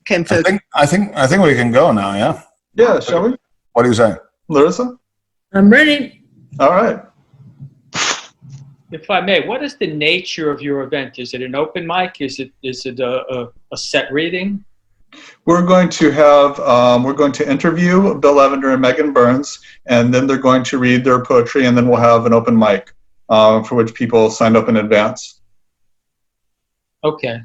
came first. I think we can go now. Yeah. Yeah. Shall we? What do you say, Larissa? I'm ready. All right. If I may, what is the nature of your event? Is it an open mic? Is it a set reading? We're going to interview Bill Lavender and Megan Burns, and then they're going to read their poetry, and then we'll have an open mic for which people signed up in advance. Okay.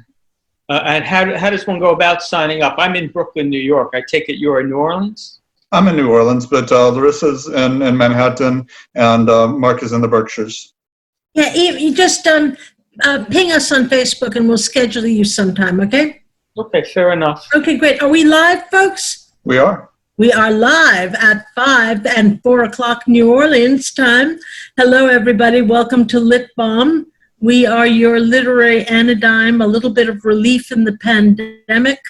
And how does one go about signing up? I'm in Brooklyn, New York. I take it you're in New Orleans? I'm in New Orleans, but Larissa's in Manhattan, and Mark is in the Berkshires. Yeah, you just ping us on Facebook and we'll schedule you sometime, okay? Okay, fair enough. Okay, great. Are we live, folks? We are. We are live at 5 and 4 o'clock New Orleans time. Hello, everybody. Welcome to Lit Balm. We are your literary anodyne, a little bit of relief in the pandemic.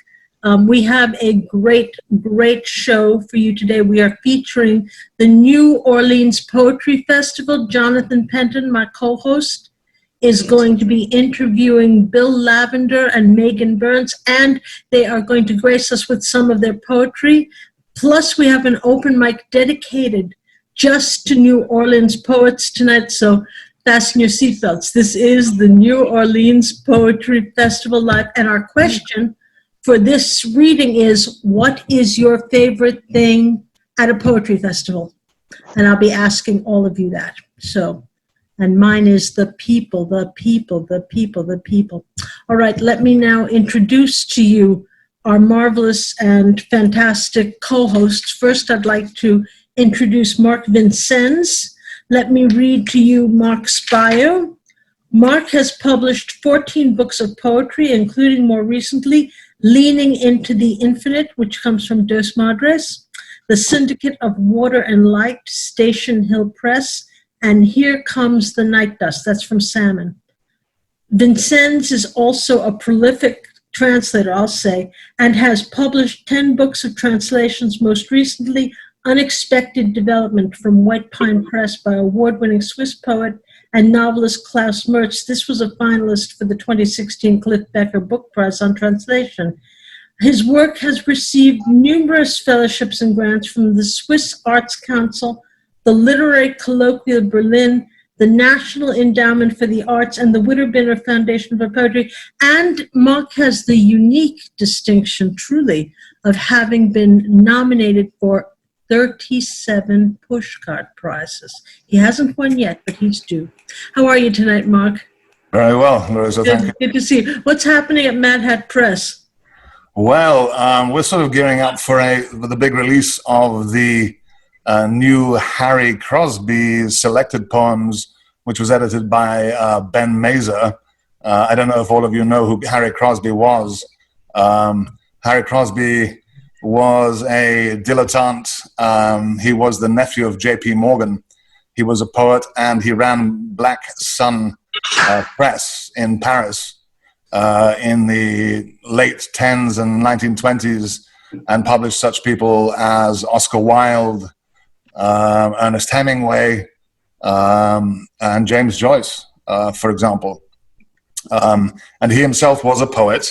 We have a great show for you today. We are featuring the New Orleans Poetry Festival. Jonathan Penton, my co-host, is going to be interviewing Bill Lavender and Megan Burns, and they are going to grace us with some of their poetry. Plus, we have an open mic dedicated just to New Orleans poets tonight, so fasten your seatbelts. This is the New Orleans Poetry Festival Live, and our question for this reading is, what is your favorite thing at a poetry festival? And I'll be asking all of you that. So, and mine is the people, the people, the people, the people. All right, let me now introduce to you our marvelous and fantastic co-hosts. First, I'd like to introduce Mark Vincenne. Let me read to you Mark's bio. Mark has published 14 books of poetry, including more recently, Leaning into the Infinite, which comes from Dos Madres, The Syndicate of Water and Light, Station Hill Press, and Here Comes the Night Dust, that's from Salmon. Vincenne is also a prolific translator, I'll say, and has published 10 books of translations, most recently Unexpected Development from White Pine Press by award-winning Swiss poet and novelist Klaus Mertz. This was a finalist for the 2016 Cliff Becker Book Prize on Translation. His work has received numerous fellowships and grants from the Swiss Arts Council, the Literary Colloquial of Berlin, the National Endowment for the Arts, and the Witterbinner Foundation for Poetry. And Mark has the unique distinction, truly, of having been nominated for 37 pushcart prizes. He hasn't won yet, but he's due. How are you tonight, Mark? Very well, Larissa. Thank you. Good to see you. What's happening at Mad Hat Press? Well, we're sort of gearing up for the big release of the new Harry Crosby selected poems, which was edited by Ben Mazer. I don't know if all of you know who Harry Crosby was. Harry Crosby was a dilettante. He was the nephew of J.P. Morgan. He was a poet, and he ran Black Sun Press in Paris in the late 10s and 1920s, and published such people as Oscar Wilde, Ernest Hemingway, and James Joyce, for example. And he himself was a poet.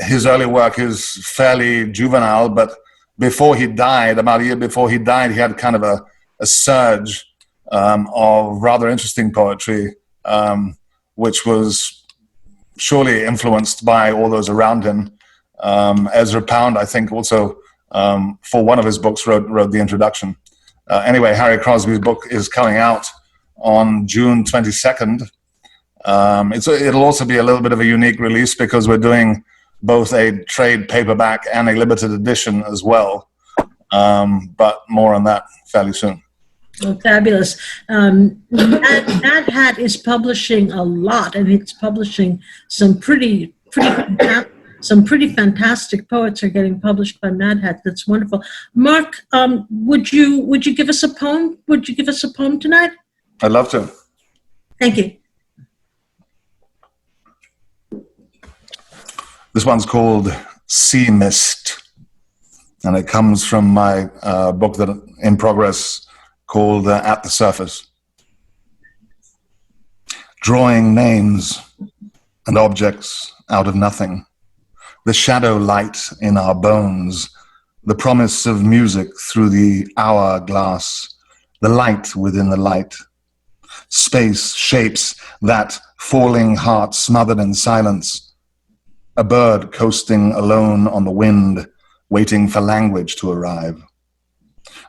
His early work is fairly juvenile, but before he died, about a year before he died, he had kind of a surge of rather interesting poetry, which was surely influenced by all those around him. Ezra Pound, I think, also for one of his books wrote the introduction. Anyway, Harry Crosby's book is coming out on June 22nd. It'll also be a little bit of a unique release because we're doing both a trade paperback and a limited edition as well. But more on that fairly soon. Oh, fabulous. Mad Hat is publishing a lot, and it's publishing some pretty fantastic poets are getting published by Mad Hat. That's wonderful. Mark, would you give us a poem? Would you give us a poem tonight? I'd love to. Thank you. This one's called Sea Mist, and it comes from my book that in progress called At the Surface. Drawing names, and objects out of nothing, the shadow light in our bones, the promise of music through the hourglass, the light within the light, space, shapes, that falling heart smothered in silence, a bird coasting alone on the wind, waiting for language to arrive.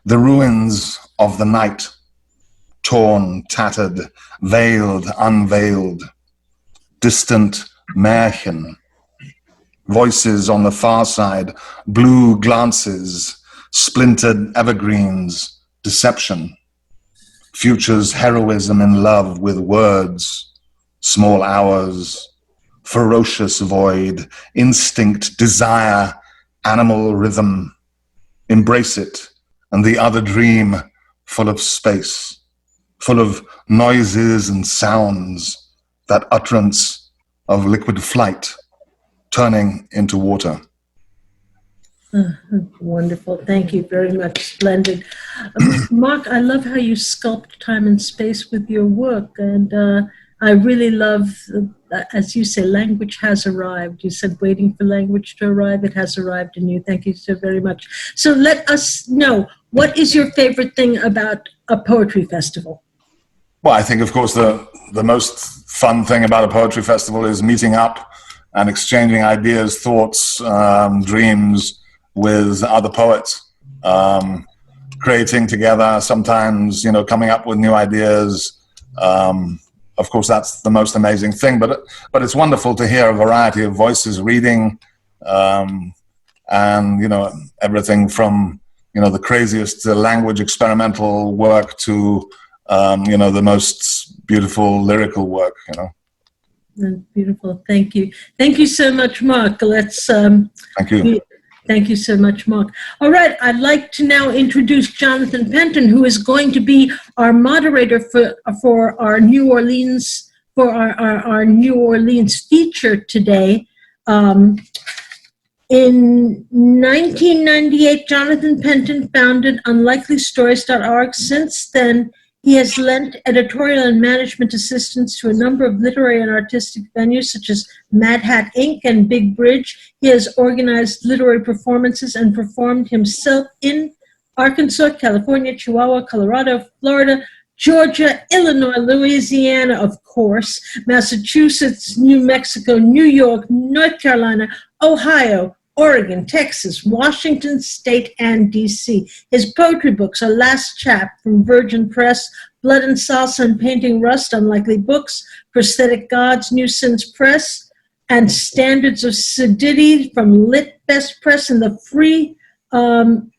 The ruins of the night, torn, tattered, veiled, unveiled, distant Märchen, voices on the far side, blue glances, splintered evergreens, deception, future's heroism in love with words, small hours, ferocious void, instinct, desire, animal rhythm, embrace it, and the other dream full of space, full of noises and sounds, that utterance of liquid flight turning into water. Wonderful. Thank you very much. Splendid. Mark, I love how you sculpt time and space with your work. And I really love, as you say, language has arrived. You said waiting for language to arrive. It has arrived in you. Thank you so very much. So let us know, what is your favorite thing about a poetry festival? Well, I think, of course, the most fun thing about a poetry festival is meeting up and exchanging ideas, thoughts, dreams with other poets, creating together, sometimes, coming up with new ideas. Of course, that's the most amazing thing, but it's wonderful to hear a variety of voices reading, and, everything from, the craziest language experimental work to, the most beautiful lyrical work, Beautiful. Thank you. Thank you so much, Mark. Let's. Thank you. Thank you so much, Mark. All right, I'd like to now introduce Jonathan Penton, who is going to be our moderator for our New Orleans our New Orleans feature today. In 1998, Jonathan Penton founded unlikelystories.org. Since then, he has lent editorial and management assistance to a number of literary and artistic venues such as Mad Hat Inc. and Big Bridge. He has organized literary performances and performed himself in Arkansas, California, Chihuahua, Colorado, Florida, Georgia, Illinois, Louisiana, of course, Massachusetts, New Mexico, New York, North Carolina, Ohio, Oregon, Texas, Washington State, and D.C. His poetry books are Last Chap from Virgin Press, Blood and Salsa and Painting Rust, Unlikely Books, Prosthetic Gods, New Sins Press, and Standards of Sedity from Lit Best Press, and the free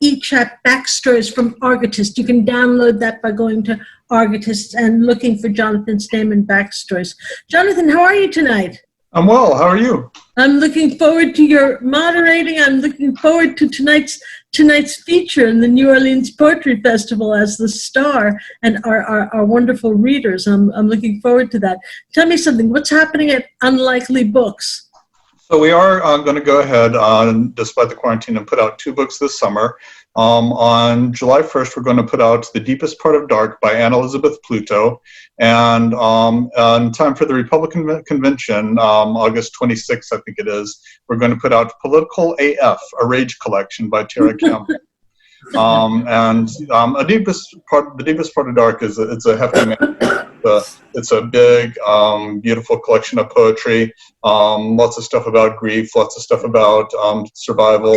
e-chat backstories from Argotist. You can download that by going to Argotist and looking for Jonathan's name and backstories. Jonathan, how are you tonight? I'm well. How are you? I'm looking forward to your moderating. I'm looking forward to tonight's feature in the New Orleans Poetry Festival as the star and our wonderful readers. I'm looking forward to that. Tell me something. What's happening at Unlikely Books? So we are going to go ahead, despite the quarantine, and put out 2 books this summer. On July 1st, we're going to put out The Deepest Part of Dark by Anne Elizabeth Pluto. And in time for the Republican Convention, August 26th, I think it is, we're going to put out Political AF, a Rage Collection by Tara Campbell. The Deepest Part of Dark is it's a hefty man. It's a big, beautiful collection of poetry. Lots of stuff about grief, lots of stuff about survival.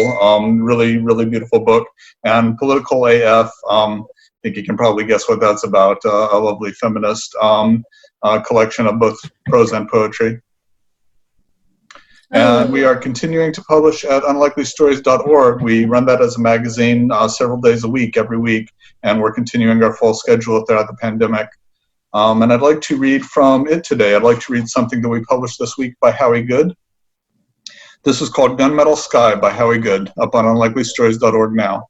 Really, really beautiful book. And Political AF, I think you can probably guess what that's about. A lovely feminist collection of both prose and poetry. And we are continuing to publish at unlikelystories.org. We run that as a magazine several days a week, every week, and we're continuing our full schedule throughout the pandemic. And I'd like to read from it today. I'd like to read something that we published this week by Howie Good. This is called Gunmetal Sky by Howie Good, up on unlikelystories.org now.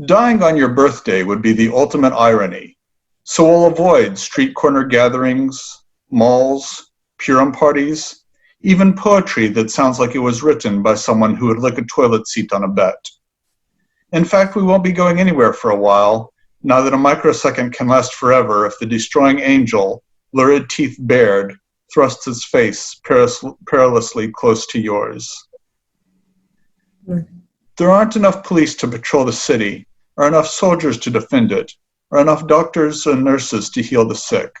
Dying on your birthday would be the ultimate irony, so we'll avoid street corner gatherings, malls, Purim parties, even poetry that sounds like it was written by someone who would lick a toilet seat on a bet. In fact, we won't be going anywhere for a while, now that a microsecond can last forever if the destroying angel, lurid teeth bared, thrusts its face perilously close to yours. There aren't enough police to patrol the city, or enough soldiers to defend it, or enough doctors and nurses to heal the sick.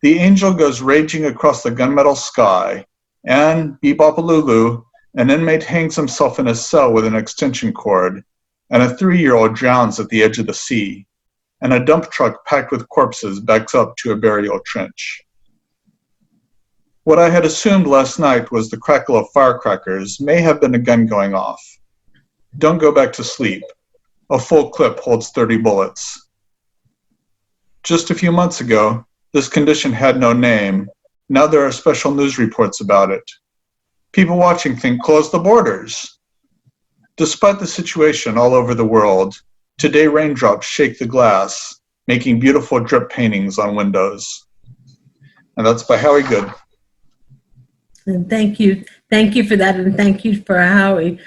The angel goes raging across the gunmetal sky, and, beep-bop-a-lulu, an inmate hangs himself in his cell with an extension cord, and a 3-year-old drowns at the edge of the sea, and a dump truck packed with corpses backs up to a burial trench. What I had assumed last night was the crackle of firecrackers may have been a gun going off. Don't go back to sleep. A full clip holds 30 bullets. Just a few months ago, this condition had no name. Now there are special news reports about it. People watching think close the borders. Despite the situation all over the world, today raindrops shake the glass, making beautiful drip paintings on windows. And that's by Howie Good. And thank you for that, and thank you for Howie.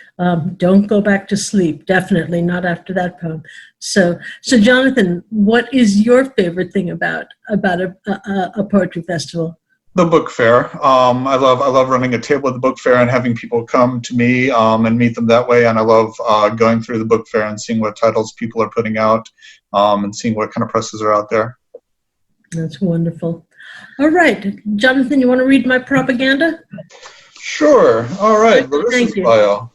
Don't go back to sleep. Definitely not after that poem. So Jonathan, what is your favorite thing about a poetry festival? The book fair. I love running a table at the book fair and having people come to me and meet them that way. And I love going through the book fair and seeing what titles people are putting out and seeing what kind of presses are out there. That's wonderful. All right, Jonathan, you want to read my propaganda? Sure. All right. Larissa's bio.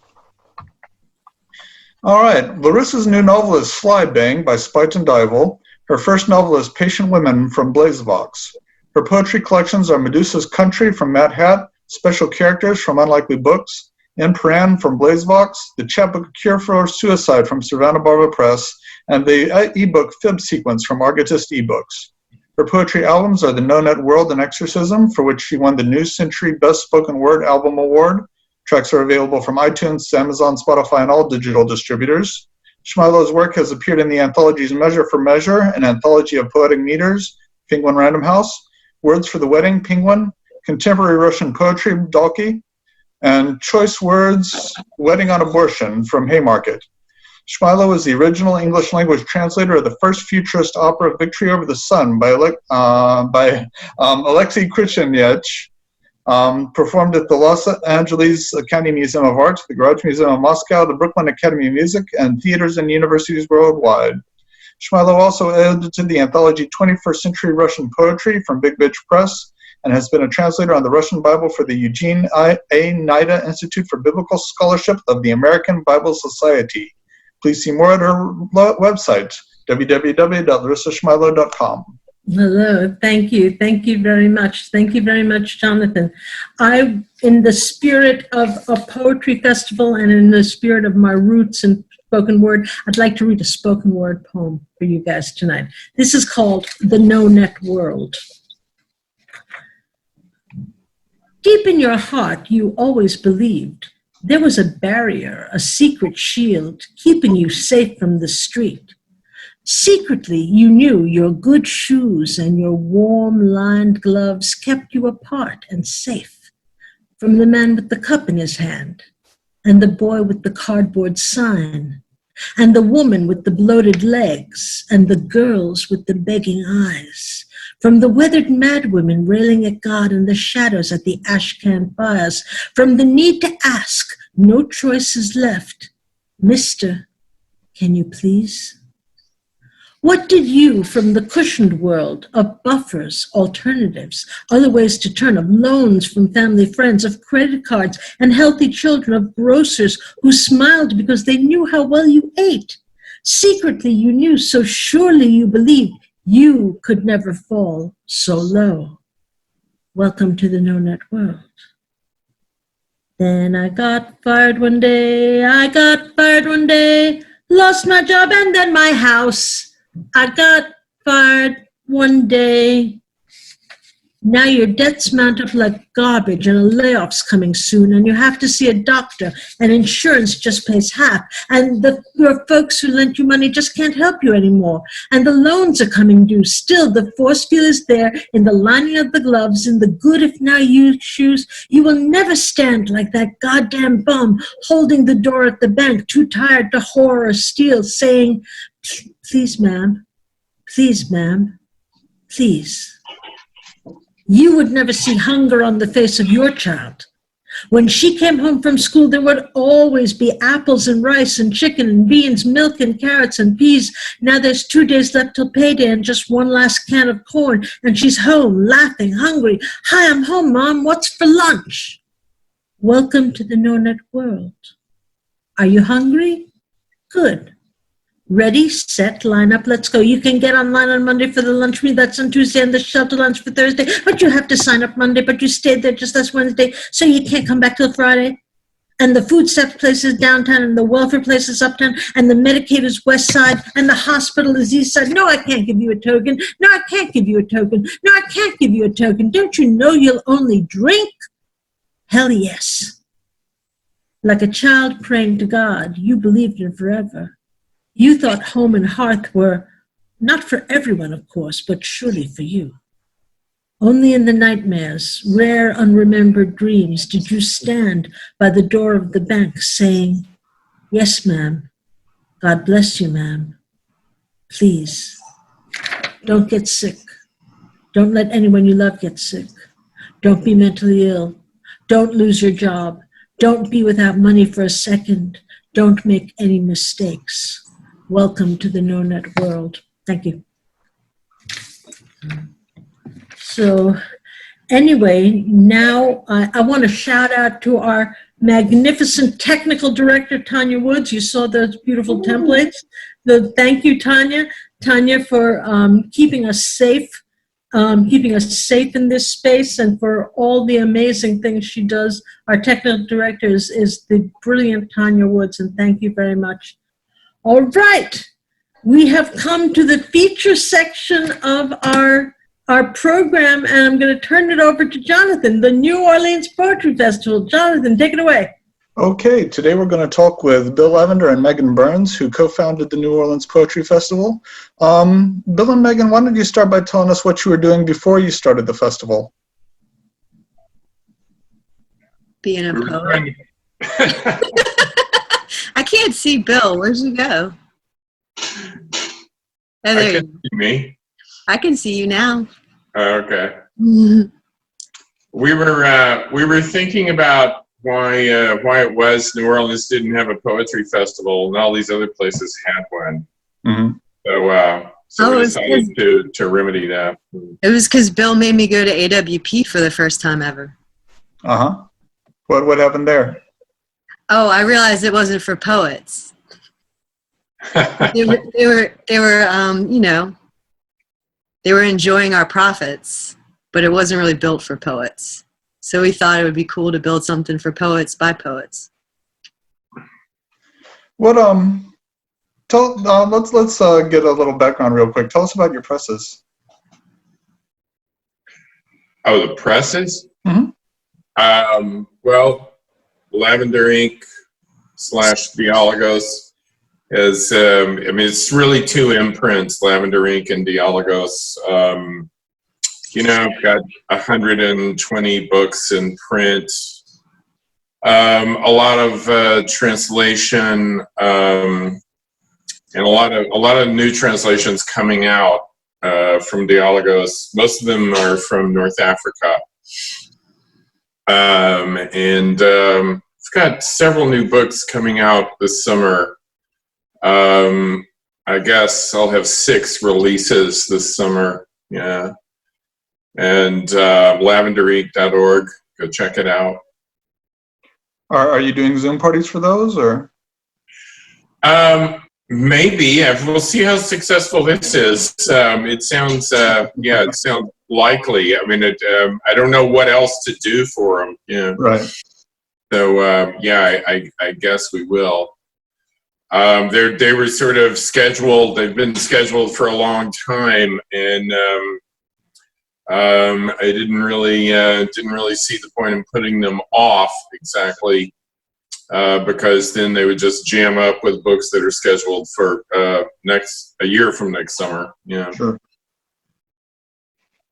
All right. Larissa's new novel is Fly Bang by Spite and Dival. Her first novel is Patient Women from Blazevox. Her poetry collections are Medusa's Country from Mad Hat, Special Characters from Unlikely Books, In Paran from Blazevox, The Chapbook Cure for Suicide from Savannah Barbara Press, and the ebook Fib Sequence from Argotist eBooks. Her poetry albums are The No Net World and Exorcism, for which she won the New Century Best Spoken Word Album Award. Tracks are available from iTunes, Amazon, Spotify, and all digital distributors. Shmilo's work has appeared in the anthologies Measure for Measure, an anthology of poetic meters, Penguin Random House, Words for the Wedding, Penguin, Contemporary Russian Poetry, Dalkey, and Choice Words, Wedding on Abortion from Haymarket. Shmilo is the original English language translator of the first futurist opera Victory Over the Sun by Alexei Kricheniech, performed at the Los Angeles Academy Museum of Art, the Garage Museum of Moscow, the Brooklyn Academy of Music, and theaters and universities worldwide. Shmilo also edited the anthology 21st Century Russian Poetry from Big Bitch Press and has been a translator on the Russian Bible for the Eugene A. Nida Institute for Biblical Scholarship of the American Bible Society. Please see more at her website, www.larissashmilo.com. Hello, thank you. Thank you very much. Thank you very much, Jonathan. In the spirit of a poetry festival and in the spirit of my roots in spoken word, I'd like to read a spoken word poem for you guys tonight. This is called The No Net World. Deep in your heart, you always believed there was a barrier, a secret shield, keeping you safe from the street. Secretly, you knew your good shoes and your warm-lined gloves kept you apart and safe from the man with the cup in his hand, and the boy with the cardboard sign, and the woman with the bloated legs, and the girls with the begging eyes, from the weathered madwomen railing at God in the shadows at the ashcan fires, from the need to ask, no choices left, Mister, can you please? What did you from the cushioned world of buffers, alternatives, other ways to turn, of loans from family friends, of credit cards and healthy children, of grocers who smiled because they knew how well you ate? Secretly you knew, so surely you believed, you could never fall so low. Welcome to the no-net world. Then I got fired one day, lost my job and then my house. I got fired one day. Now your debts mount up like garbage and a layoff's coming soon and you have to see a doctor and insurance just pays half and your folks who lent you money just can't help you anymore and the loans are coming due. Still, the force field is there in the lining of the gloves, in the good if now you shoes. You will never stand like that goddamn bum holding the door at the bank, too tired to whore or steal, saying, please, ma'am, please, ma'am, please. You would never see hunger on the face of your child. When she came home from school, there would always be apples and rice and chicken and beans, milk and carrots and peas. Now there's 2 days left till payday and just one last can of corn. And she's home, laughing, hungry. Hi, I'm home, Mom. What's for lunch? Welcome to the no-net world. Are you hungry? Good. Ready, set, line up, let's go. You can get online on Monday for the lunch meet. That's on Tuesday, and the shelter lunch for Thursday. But you have to sign up Monday, but you stayed there just last Wednesday, so you can't come back till Friday. And the food stuff place is downtown, and the welfare place is uptown, and the Medicaid is west side, and the hospital is east side. No, I can't give you a token. No, I can't give you a token. No, I can't give you a token. Don't you know you'll only drink? Hell yes. Like a child praying to God, you believed in forever. You thought home and hearth were not for everyone, of course, but surely for you. Only in the nightmares, rare unremembered dreams, did you stand by the door of the bank saying, "Yes, ma'am. God bless you, ma'am. Please, don't get sick. Don't let anyone you love get sick. Don't be mentally ill. Don't lose your job. Don't be without money for a second. Don't make any mistakes. Welcome to the no-net world." Thank you. So anyway, now I want to shout out to our magnificent technical director, Tanya Woods. You saw those beautiful templates. Thank you, Tanya. Tanya, for keeping us safe in this space, and for all the amazing things she does. Our technical director is the brilliant Tanya Woods, and thank you very much. All right, we have come to the feature section of our program, and I'm going to turn it over to Jonathan, the New Orleans Poetry Festival. Jonathan, take it away. Okay, today we're going to talk with Bill Lavender and Megan Burns, who co-founded the New Orleans Poetry Festival. Bill and Megan, why don't you start by telling us what you were doing before you started the festival? Being a poet. I can't see Bill. Where'd you go? Oh, there you go. See me? I can see you now. Okay. We were thinking about why it was New Orleans didn't have a poetry festival and all these other places had one. Mm-hmm. So we decided to remedy that. It was because Bill made me go to AWP for the first time ever. Uh-huh. What happened there? Oh, I realized it wasn't for poets. they were they were enjoying our profits, but it wasn't really built for poets. So we thought it would be cool to build something for poets by poets. What let's get a little background real quick. Tell us about your presses. Oh, the presses? Mm-hmm. Well, Lavender Ink / Dialogos is, it's really two imprints, Lavender Ink and Dialogos. I've got 120 books in print, a lot of translation, and a lot of new translations coming out from Dialogos. Most of them are from North Africa. I've got several new books coming out this summer. I guess I'll have 6 releases this summer. Yeah. And lavenderink.org, go check it out. Are you doing Zoom parties for those, or? Maybe. We'll see how successful this is. It sounds likely. I mean, I don't know what else to do for them. Yeah. Right. So I guess we will. They were sort of scheduled. They've been scheduled for a long time, and I didn't really see the point in putting them off exactly, because then they would just jam up with books that are scheduled for a year from next summer. Yeah. Sure.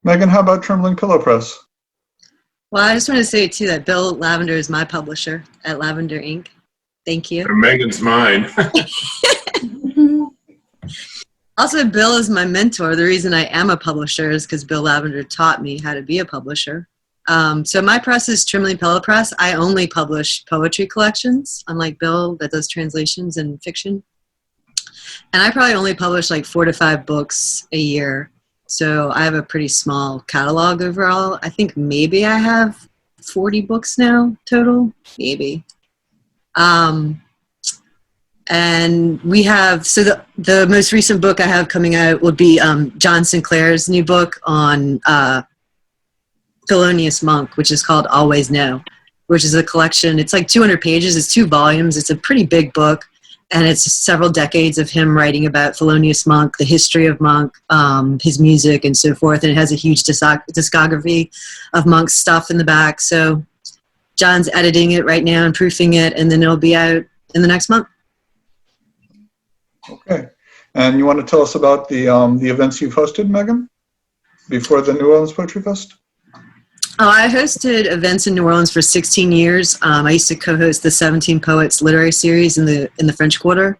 Megan, how about Trembling Pillow Press? Well, I just want to say too that Bill Lavender is my publisher at Lavender Ink. Thank you. And Megan's mine. Also, Bill is my mentor. The reason I am a publisher is because Bill Lavender taught me how to be a publisher. So my press is Trimley Pillow Press. I only publish poetry collections, unlike Bill that does translations and fiction. And I probably only publish like 4 to 5 books a year. So I have a pretty small catalog overall. I think maybe I have 40 books now total, maybe. And we have, so the most recent book I have coming out would be John Sinclair's new book on Thelonious Monk, which is called Always Know, which is a collection. It's like 200 pages. It's 2 volumes. It's a pretty big book. And it's several decades of him writing about Thelonious Monk, the history of Monk, his music, and so forth. And it has a huge discography of Monk's stuff in the back. So John's editing it right now and proofing it, and then it'll be out in the next month. Okay. And you want to tell us about the events you've hosted, Megan, before the New Orleans Poetry Fest? Oh, I hosted events in New Orleans for 16 years. I used to co-host the 17 Poets literary series in the French Quarter.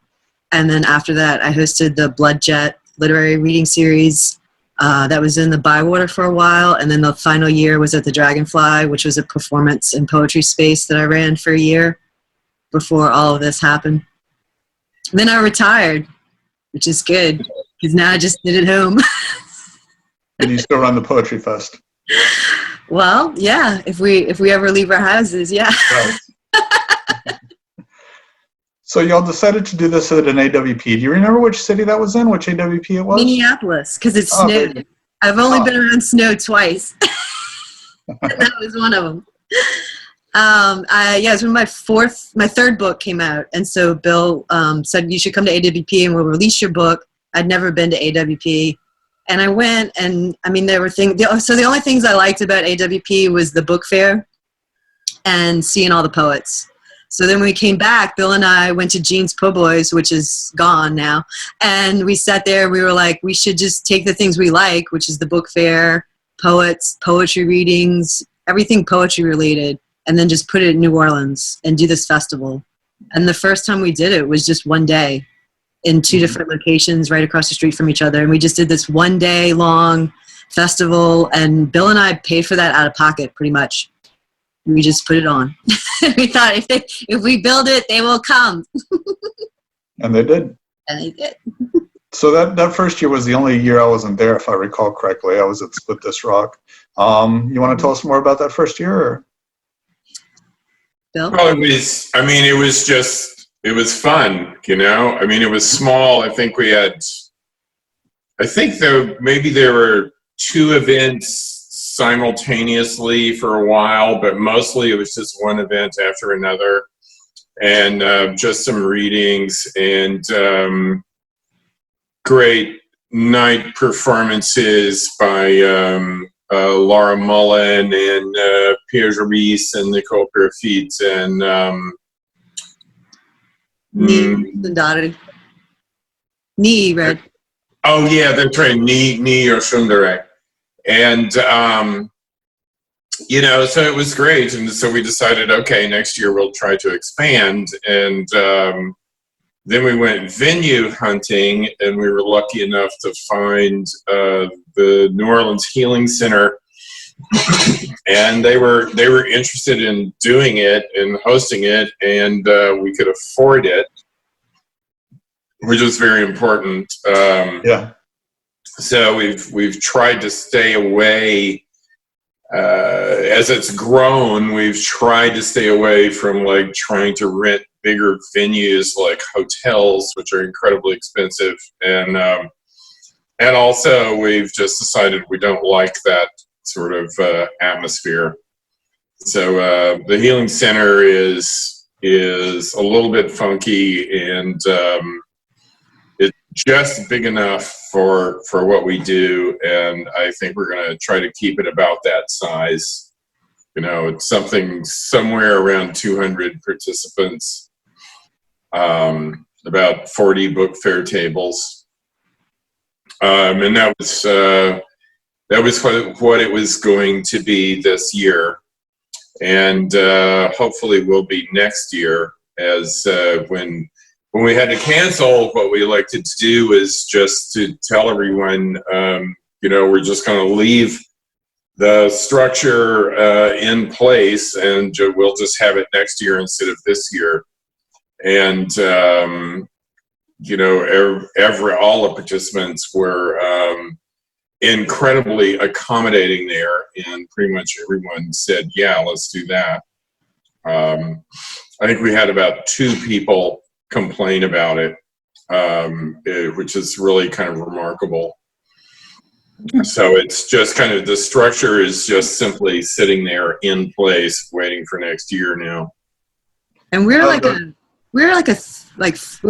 And then after that, I hosted the Blood Jet literary reading series that was in the Bywater for a while. And then the final year was at the Dragonfly, which was a performance and poetry space that I ran for a year before all of this happened. And then I retired, which is good, because now I just sit at home. And you still run the Poetry Fest? Well, yeah, if we ever leave our houses, yeah. Right. So y'all decided to do this at an AWP. Do you remember which city that was in, which AWP it was? Minneapolis, because it snowed. I've only been around snow twice. That was one of them. Yeah, it was when my third book came out, and so Bill said you should come to AWP and we'll release your book. I'd never been to AWP, and I went, and I mean there were things. So the only things I liked about AWP was the book fair and seeing all the poets. So then when we came back, Bill and I went to Jean's Po' Boys, which is gone now, and we sat there. We were like, we should just take the things we like, which is the book fair, poets, poetry readings, everything poetry related, and then just put it in New Orleans and do this festival. And the first time we did it was just one day in 2 different locations right across the street from each other. And we just did this 1 day long festival, and Bill and I paid for that out of pocket pretty much. We just put it on. We thought if we build it, they will come. And they did. And they did. So that first year was the only year I wasn't there, if I recall correctly. I was at Split This Rock. You want to tell us more about that first year? Or? Bill? Well, it was fun, you know? I mean, it was small. I think maybe there were 2 events simultaneously for a while, but mostly it was just one event after another, and just some readings and great night performances by Laura Mullen and Pierre Jarvis and Nicole Perfit and Nee, right? Oh yeah, that's right, Nee or Sundare. And, you know, so it was great. And so we decided, okay, next year we'll try to expand. And then we went venue hunting, and we were lucky enough to find the New Orleans Healing Center. And they were interested in doing it and hosting it, and we could afford it, which was very important. Yeah. So we've tried to stay away, as it's grown, we've tried to stay away from like trying to rent bigger venues like hotels, which are incredibly expensive. And also we've just decided we don't like that sort of atmosphere. So the Healing Center is a little bit funky, and just big enough for what we do, and I think we're going to try to keep it about that size. You know, it's something somewhere around 200 participants, about 40 book fair tables, and that was what it was going to be this year, and hopefully will be next year, as when when we had to cancel, what we elected to do is just to tell everyone, we're just going to leave the structure in place, and we'll just have it next year instead of this year. And all the participants were incredibly accommodating there, and pretty much everyone said, "Yeah, let's do that." I think we had about 2 people complain about it, which is really kind of remarkable. So it's just kind of, the structure is just simply sitting there in place, waiting for next year now. And we're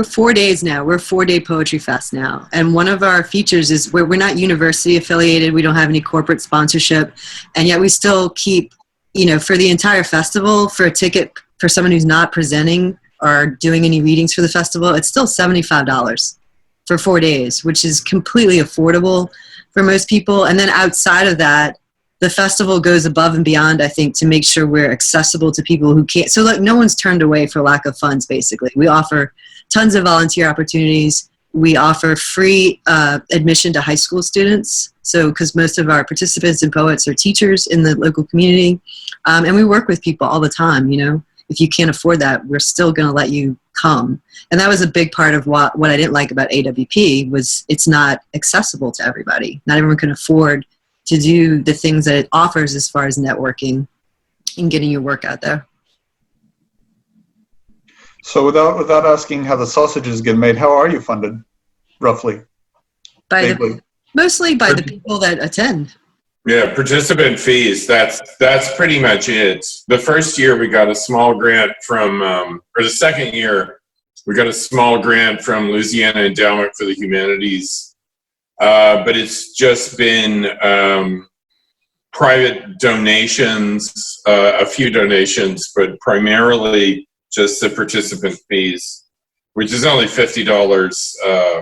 4 days now. We're a 4-day poetry fest now. And one of our features is we're not university affiliated. We don't have any corporate sponsorship. And yet we still keep, for the entire festival, for a ticket for someone who's not presenting or doing any readings for the festival, it's still $75 for 4 days, which is completely affordable for most people. And then outside of that, the festival goes above and beyond, I think, to make sure we're accessible to people who can't. So no one's turned away for lack of funds, basically. We offer tons of volunteer opportunities. We offer free admission to high school students. So, because most of our participants and poets are teachers in the local community. And we work with people all the time, If you can't afford that, we're still going to let you come. And that was a big part of what I didn't like about AWP was it's not accessible to everybody. Not everyone can afford to do the things that it offers as far as networking and getting your work out there. So without asking how the sausages get made, how are you funded, roughly? Mostly by the people that attend. Yeah, participant fees, that's pretty much it. The first year we got a small grant from, or the second year, we got a small grant from Louisiana Endowment for the Humanities. But it's just been private donations, a few donations, but primarily just the participant fees, which is only $50.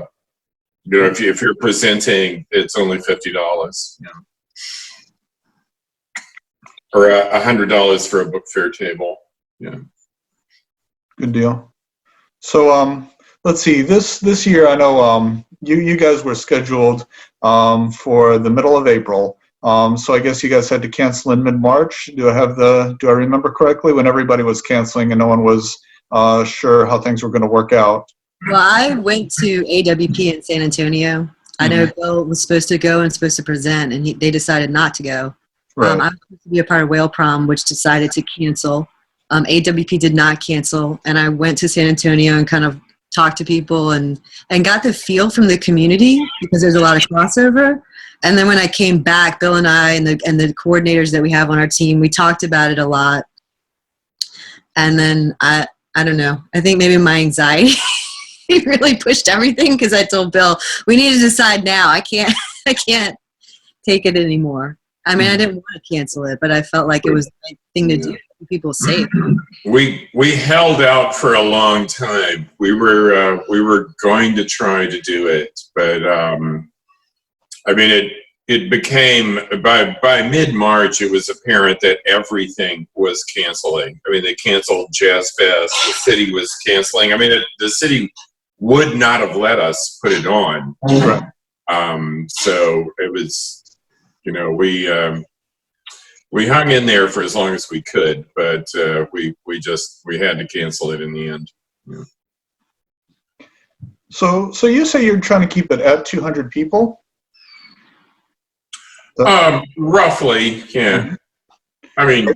If you're presenting, it's only $50. Or $100 for a book fair table. Yeah. Good deal. So let's see. This year, I know you guys were scheduled for the middle of April. So I guess you guys had to cancel in mid-March. Do I remember correctly when everybody was canceling and no one was sure how things were going to work out? Well, I went to AWP in San Antonio. I know Bill was supposed to go and supposed to present, and they decided not to go. Right. I was supposed to be a part of Whale Prom, which decided to cancel. AWP did not cancel, and I went to San Antonio and kind of talked to people and got the feel from the community because there's a lot of crossover. And then when I came back, Bill and I and the coordinators that we have on our team, we talked about it a lot. And then I don't know. I think maybe my anxiety really pushed everything because I told Bill we need to decide now. I can't take it anymore. I mean, I didn't want to cancel it, but I felt like it was the right thing to do to keep people safe. We held out for a long time. We were going to try to do it, but I mean, it became by mid-March. It was apparent that everything was canceling. I mean, they canceled Jazz Fest. The city was canceling. I mean, the city would not have let us put it on. Right. So it was. We hung in there for as long as we could, but we had to cancel it in the end. Yeah. So you say you're trying to keep it at 200 people? Roughly, yeah. I mean,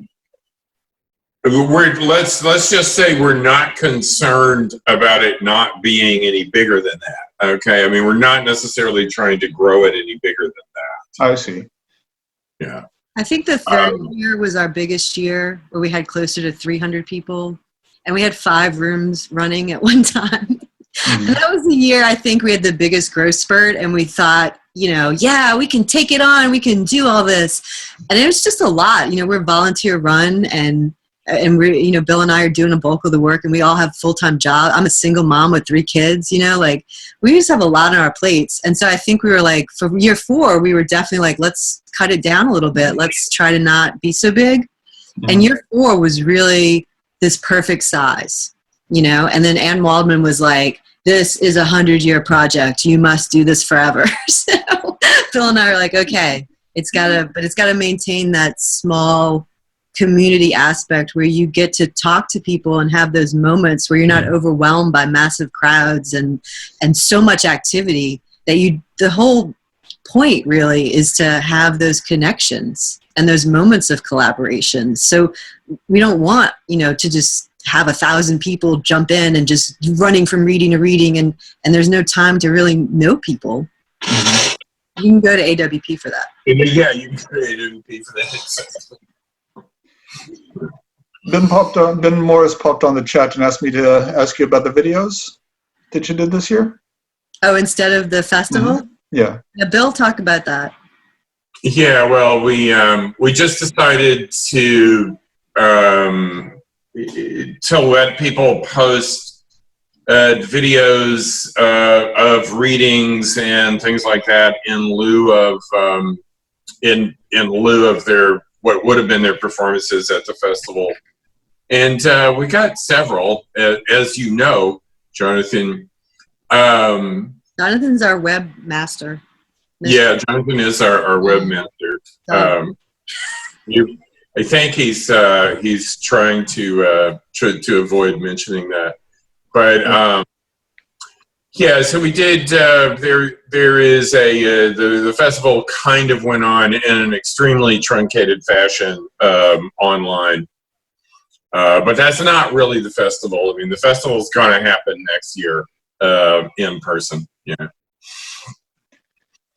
let's just say we're not concerned about it not being any bigger than that. Okay, I mean, we're not necessarily trying to grow it any bigger than that. I see. Yeah. I think the third year was our biggest year where we had closer to 300 people and we had 5 rooms running at one time. And that was the year I think we had the biggest growth spurt and we thought, yeah, we can take it on, we can do all this. And it was just a lot. We're volunteer run and we're, Bill and I are doing a bulk of the work and we all have full-time jobs. I'm a single mom with 3 kids, we just have a lot on our plates. And so I think we were like, for year 4, we were definitely like, let's cut it down a little bit. Let's try to not be so big. And year 4 was really this perfect size. you know, and then Anne Waldman was like, this is a 100-year project. You must do this forever. So Bill and I are like, okay, it's gotta maintain that small community aspect where you get to talk to people and have those moments where you're not overwhelmed by massive crowds and so much activity that the whole point really is to have those connections and those moments of collaboration. So we don't want, you know, to just have 1,000 people jump in and just running from reading to reading and there's no time to really know people. You can go to AWP for that. Yeah, you can go to AWP for that. Ben Morris popped on the chat and asked me to ask you about the videos that you did this year. Oh, instead of the festival? Yeah. Bill, talk about that. Yeah, well, we just decided to let people post videos of readings and things like that in lieu of their what would have been their performances at the festival. And we got several, as you know, Jonathan. Jonathan's our webmaster. Yeah, Jonathan is our webmaster. I think he's trying to avoid mentioning that, but yeah. So we did. There is the festival kind of went on in an extremely truncated fashion online, but that's not really the festival. I mean, the festival is going to happen next year in person. Yeah.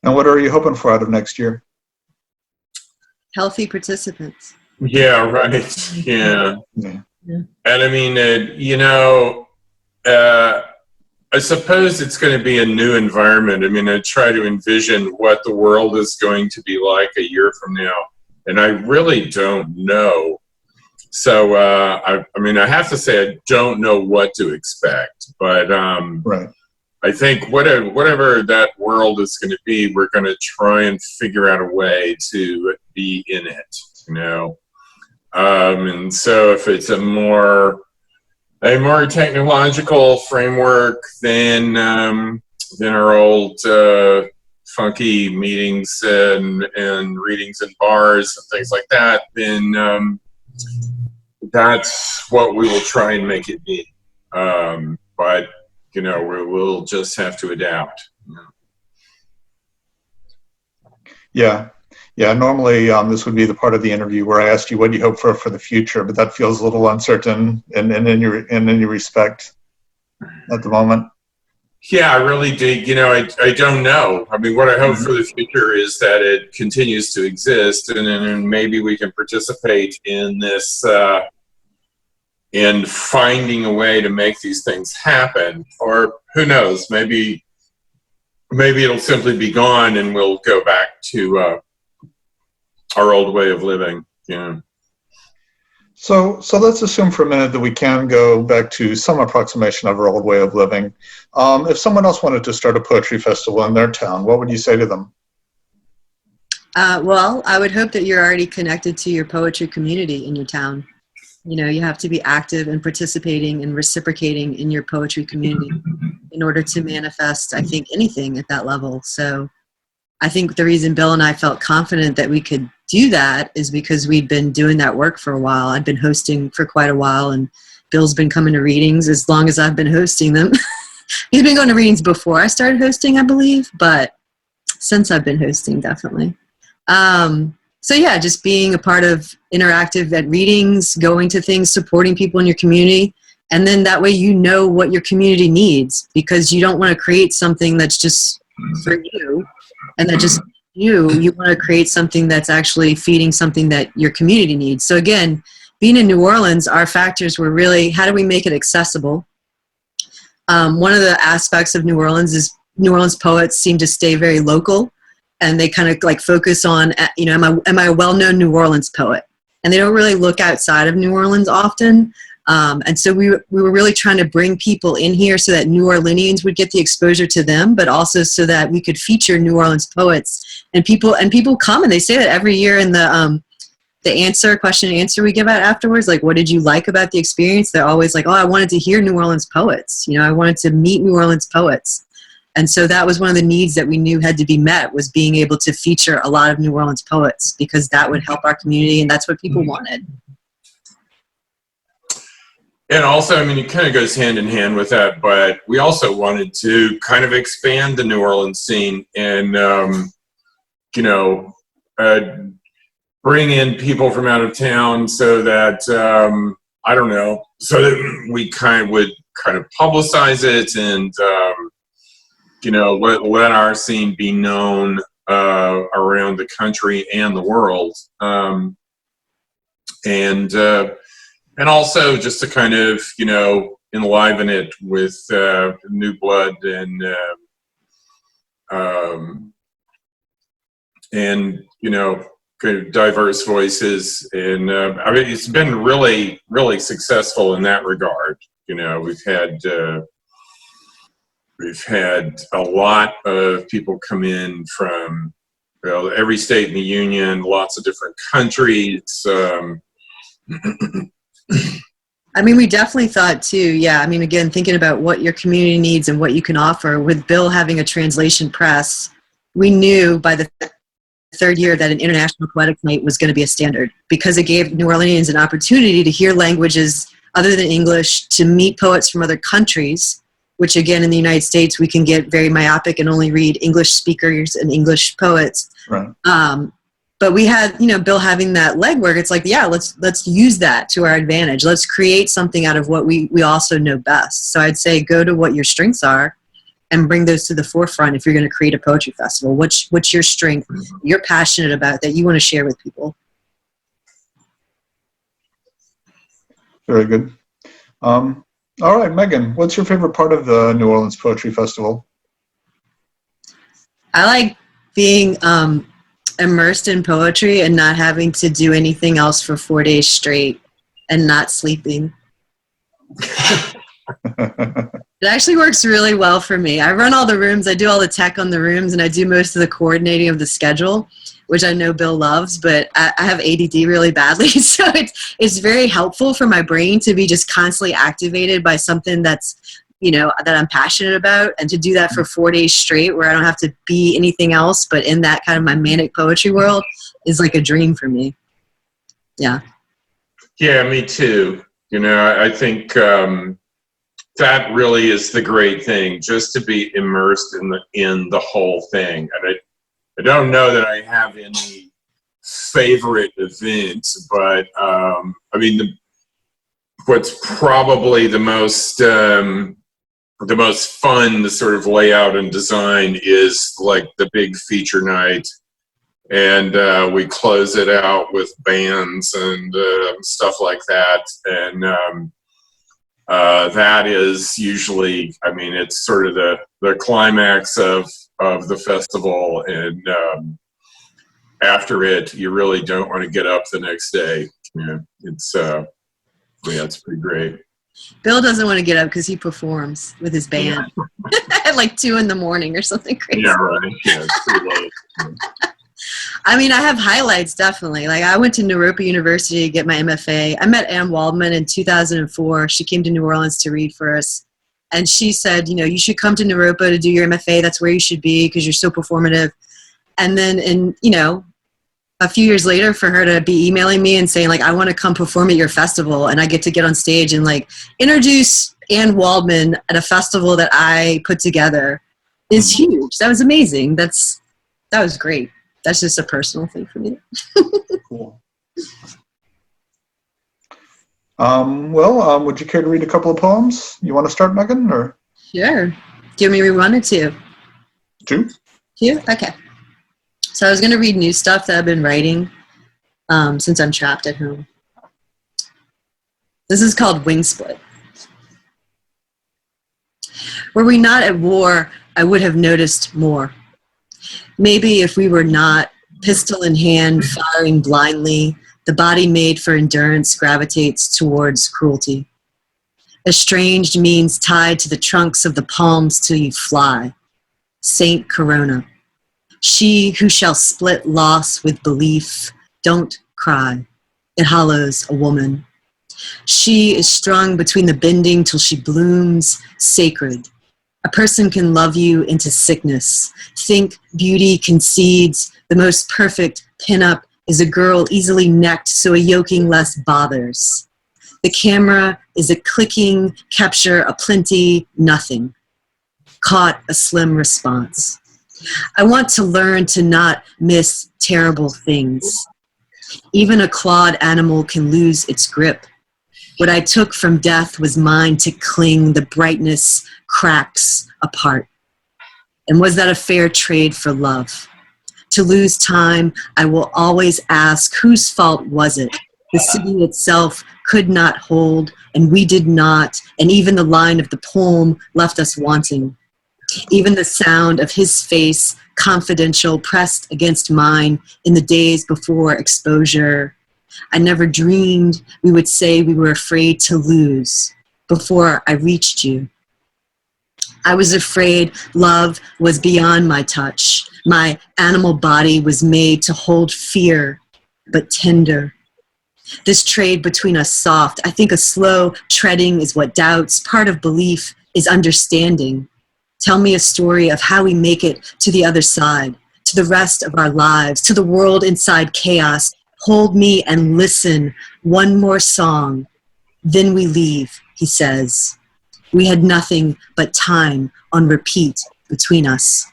And what are you hoping for out of next year? Healthy participants. Yeah, right. Yeah. Yeah. And I mean, you know, I suppose it's going to be a new environment. I mean, I try to envision what the world is going to be like a year from now, and I really don't know. So, I mean, I have to say I don't know what to expect, but Right. I think whatever that world is going to be, we're going to try and figure out a way to be in it, you know. And so if it's a more technological framework than our old funky meetings and readings in bars and things like that, then that's what we will try and make it be. But you know, we'll just have to adapt. You know? Yeah. Yeah, normally this would be the part of the interview where I asked you what you hope for the future, but that feels a little uncertain in any respect at the moment. Yeah, I really do. You know, I don't know. I mean, what I hope for the future is that it continues to exist, and then maybe we can participate in this, in finding a way to make these things happen. Or who knows? Maybe it'll simply be gone, and we'll go back to our old way of living. Yeah. So let's assume for a minute that we can go back to some approximation of our old way of living. If someone else wanted to start a poetry festival in their town, what would you say to them? Well, I would hope that you're already connected to your poetry community in your town. You know, you have to be active and participating and reciprocating in your poetry community in order to manifest, I think, anything at that level. So I think the reason Bill and I felt confident that we could do that is because we'd been doing that work for a while. I'd been hosting for quite a while, and Bill's been coming to readings as long as I've been hosting them. He's been going to readings before I started hosting, I believe, but since I've been hosting, definitely. So yeah, just being a part of interactive at readings, going to things, supporting people in your community, and then that way you know what your community needs, because you don't want to create something that's just for you and that just you want to create something that's actually feeding something that your community needs. So again, being in New Orleans, our factors were really, how do we make it accessible? One of the aspects of New Orleans is New Orleans poets seem to stay very local, and they kind of like focus on, you know, am I a well-known New Orleans poet? And they don't really look outside of New Orleans often. And so we were really trying to bring people in here so that New Orleanians would get the exposure to them, but also so that we could feature New Orleans poets. And people come and they say that every year in the question and answer we give out afterwards, like, what did you like about the experience? They're always like, oh, I wanted to hear New Orleans poets. You know, I wanted to meet New Orleans poets. And so that was one of the needs that we knew had to be met, was being able to feature a lot of New Orleans poets, because that would help our community, and that's what people wanted. And also, I mean, it kind of goes hand in hand with that, but we also wanted to kind of expand the New Orleans scene and, you know, bring in people from out of town so that, I don't know, so that we would kind of publicize it and, you know, let our scene be known around the country and the world. And also just to kind of, you know, enliven it with new blood and you know, kind of diverse voices. And I mean, it's been really, really successful in that regard. You know, we've had a lot of people come in from, well, every state in the union, lots of different countries. I mean, we definitely thought too, yeah, I mean, again, thinking about what your community needs and what you can offer, with Bill having a translation press, we knew by the third year that an International Poetics Night was going to be a standard, because it gave New Orleanians an opportunity to hear languages other than English, to meet poets from other countries, which again, in the United States, we can get very myopic and only read English speakers and English poets. Right. But we had, you know, Bill having that legwork. It's like, yeah, let's use that to our advantage. Let's create something out of what we also know best. So I'd say go to what your strengths are and bring those to the forefront if you're going to create a poetry festival. What's your strength you're passionate about that you want to share with people? Very good. All right, Megan, what's your favorite part of the New Orleans Poetry Festival? I like being immersed in poetry and not having to do anything else for 4 days straight and not sleeping. It actually works really well for me. I run all the rooms, I do all the tech on the rooms, and I do most of the coordinating of the schedule, which I know Bill loves, but I have ADD really badly, so it's very helpful for my brain to be just constantly activated by something that's, you know, that I'm passionate about, and to do that for 4 days straight where I don't have to be anything else but in that kind of my manic poetry world is like a dream for me. Yeah. Yeah, me too. You know, I think that really is the great thing, just to be immersed in the whole thing. And I don't know that I have any favorite events, but I mean, what's probably the most fun to sort of lay out and design is like the big feature night, and we close it out with bands and stuff like that. And that is usually, I mean, it's sort of the climax of the festival, and after it, you really don't want to get up the next day. You know, it's it's pretty great. Bill doesn't want to get up because he performs with his band at like 2 in the morning or something crazy. Yeah, right. Yeah, it's pretty late. I mean, I have highlights, definitely. Like, I went to Naropa University to get my MFA. I met Ann Waldman in 2004. She came to New Orleans to read for us. And she said, you know, you should come to Naropa to do your MFA. That's where you should be because you're so performative. And then, you know, a few years later, for her to be emailing me and saying, like, I want to come perform at your festival, and I get to get on stage and, like, introduce Ann Waldman at a festival that I put together is huge. That was amazing. That was great. That's just a personal thing for me. Cool. Would you care to read a couple of poems? You want to start, Megan, or? Sure. Do you want me to read 1 or 2? 2. 2? Okay. So I was going to read new stuff that I've been writing since I'm trapped at home. This is called Wing Split. Were we not at war, I would have noticed more. Maybe if we were not, pistol in hand, firing blindly, the body made for endurance gravitates towards cruelty. Estranged means tied to the trunks of the palms till you fly. Saint Corona. She who shall split loss with belief, don't cry. It hollows a woman. She is strung between the bending till she blooms, sacred. A person can love you into sickness. Think beauty concedes. The most perfect pinup is a girl easily necked so a yoking less bothers. The camera is a clicking capture, a plenty, nothing. Caught a slim response. I want to learn to not miss terrible things. Even a clawed animal can lose its grip. What I took from death was mine to cling, the brightness cracks apart. And was that a fair trade for love? To lose time, I will always ask, whose fault was it? The city itself could not hold, and we did not, and even the line of the poem left us wanting. Even the sound of his face, confidential, pressed against mine in the days before exposure. I never dreamed we would say we were afraid to lose before I reached you. I was afraid love was beyond my touch. My animal body was made to hold fear, but tender. This trade between us soft. I think a slow treading is what doubts. Part of belief is understanding. Tell me a story of how we make it to the other side, to the rest of our lives, to the world inside chaos. Hold me and listen. One more song. Then we leave, he says. We had nothing but time on repeat between us.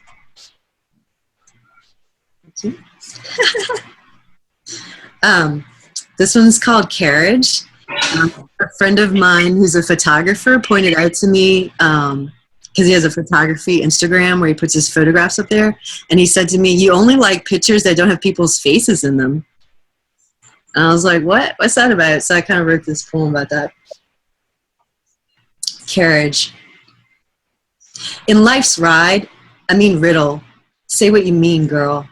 This one's called Carriage. A friend of mine who's a photographer pointed out to me, because he has a photography Instagram where he puts his photographs up there, and he said to me, you only like pictures that don't have people's faces in them. And I was like, what? What's that about? So I kind of wrote this poem about that. Carriage. In life's ride, I mean riddle. Say what you mean, girl.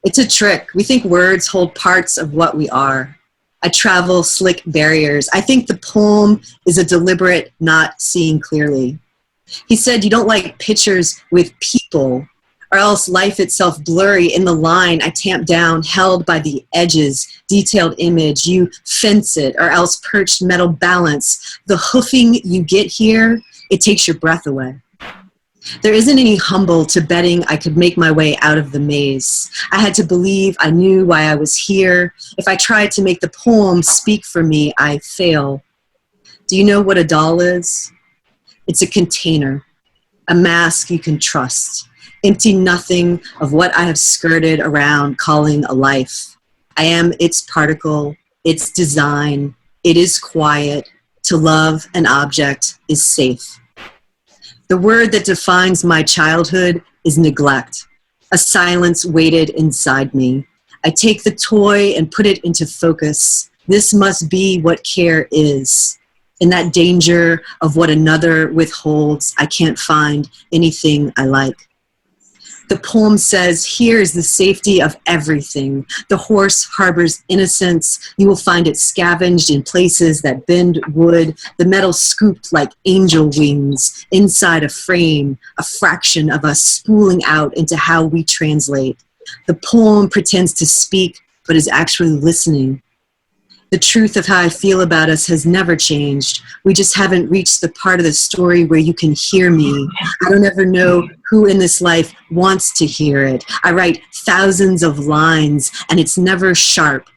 It's a trick. We think words hold parts of what we are. I travel slick barriers. I think the poem is a deliberate not seeing clearly. He said you don't like pictures with people, or else life itself blurry in the line I tamp down, held by the edges, detailed image, you fence it, or else perched metal balance. The hoofing you get here, it takes your breath away. There isn't any humble to betting I could make my way out of the maze. I had to believe I knew why I was here. If I tried to make the poem speak for me, I fail. Do you know what a doll is? It's a container, a mask you can trust. Empty nothing of what I have skirted around calling a life. I am its particle, its design. It is quiet. To love an object is safe. The word that defines my childhood is neglect. A silence waited inside me. I take the toy and put it into focus. This must be what care is. In that danger of what another withholds, I can't find anything I like. The poem says, here is the safety of everything. The horse harbors innocence. You will find it scavenged in places that bend wood, the metal scooped like angel wings, inside a frame, a fraction of us spooling out into how we translate. The poem pretends to speak, but is actually listening. The truth of how I feel about us has never changed. We just haven't reached the part of the story where you can hear me. I don't ever know who in this life wants to hear it. I write thousands of lines, and it's never sharp.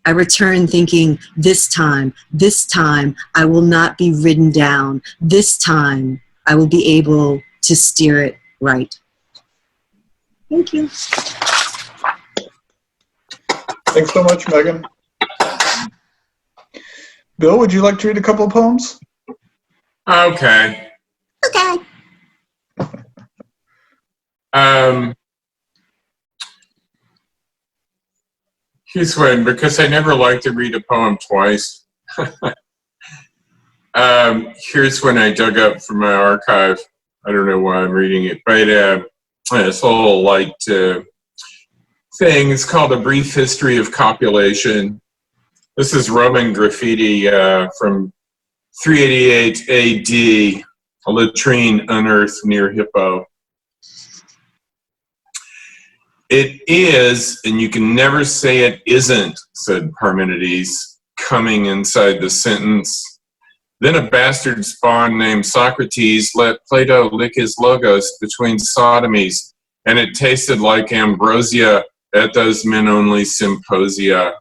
I return thinking, this time, I will not be ridden down. This time, I will be able to steer it right. Thank you. Thanks so much, Megan. Bill, would you like to read a couple of poems? Okay. Okay. Here's one, because I never like to read a poem twice. Here's one I dug up from my archive. I don't know why I'm reading it, but it's a little light thing. It's called A Brief History of Copulation. This is Roman graffiti from 388 AD, a latrine unearthed near Hippo. It is, and you can never say it isn't, said Parmenides, coming inside the sentence. Then a bastard spawn named Socrates let Plato lick his logos between sodomies, and it tasted like ambrosia at those men-only symposia.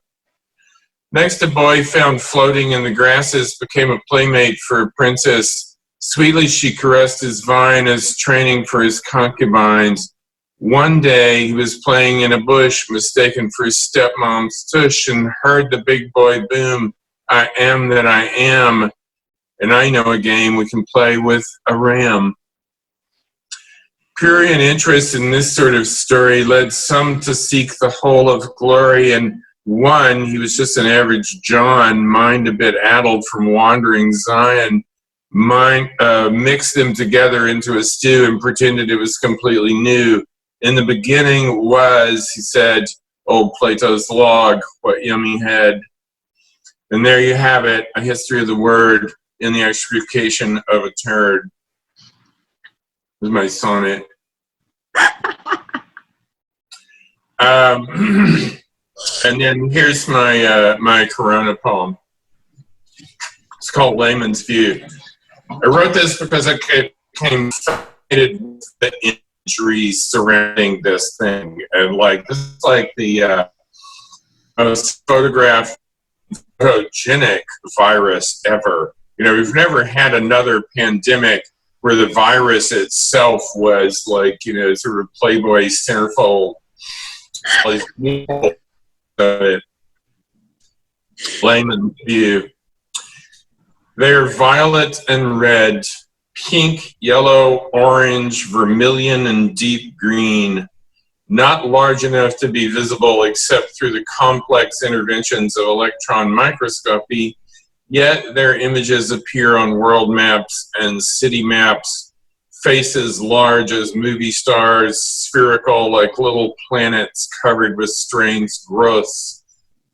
Next, a boy found floating in the grasses became a playmate for a princess. Sweetly she caressed his vine as training for his concubines. One day he was playing in a bush, mistaken for his stepmom's tush, and heard the big boy boom, "I am that I am, and I know a game we can play with a ram." Prurient interest in this sort of story led some to seek the whole of glory, and one, he was just an average John, mind a bit addled from wandering Zion, mixed them together into a stew and pretended it was completely new. In the beginning was, he said, old Plato's log, what yummy head. And there you have it, a history of the word in the excretion of a turd. This is my sonnet. And then here's my my Corona poem. It's called Layman's View. I wrote this because I came frustrated with the injuries surrounding this thing, and like this is like the most photographic photogenic virus ever. You know, we've never had another pandemic where the virus itself was like, you know, sort of Playboy centerfold. Layman's View. They're violet and red, pink, yellow, orange, vermilion, and deep green, not large enough to be visible except through the complex interventions of electron microscopy, yet their images appear on world maps and city maps, faces large as movie stars, spherical like little planets covered with strange growths,